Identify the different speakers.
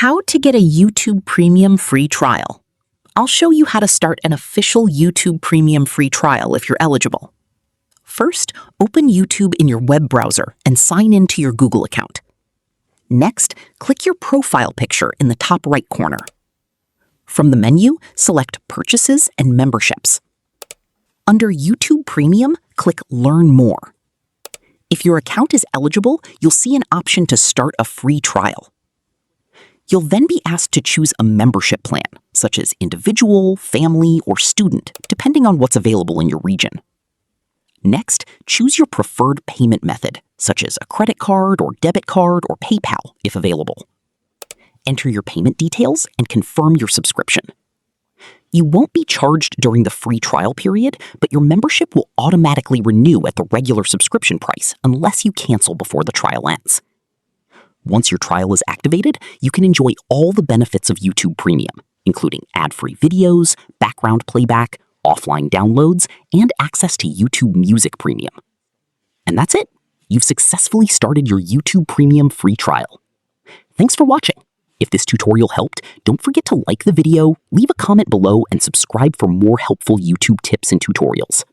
Speaker 1: How to get a YouTube Premium free trial. I'll show you how to start an official YouTube Premium free trial if you're eligible. First, open YouTube in your web browser and sign in to your Google account. Next, click your profile picture in the top right corner. From the menu, select Purchases and Memberships. Under YouTube Premium, click Learn More. If your account is eligible, you'll see an option to start a free trial. You'll then be asked to choose a membership plan, such as individual, family, or student, depending on what's available in your region. Next, choose your preferred payment method, such as a credit card or debit card or PayPal, if available. Enter your payment details and confirm your subscription. You won't be charged during the free trial period, but your membership will automatically renew at the regular subscription price unless you cancel before the trial ends. Once your trial is activated, you can enjoy all the benefits of YouTube Premium, including ad-free videos, background playback, offline downloads, and access to YouTube Music Premium. And that's it. You've successfully started your YouTube Premium free trial. Thanks for watching. If this tutorial helped, don't forget to like the video, leave a comment below, and subscribe for more helpful YouTube tips and tutorials.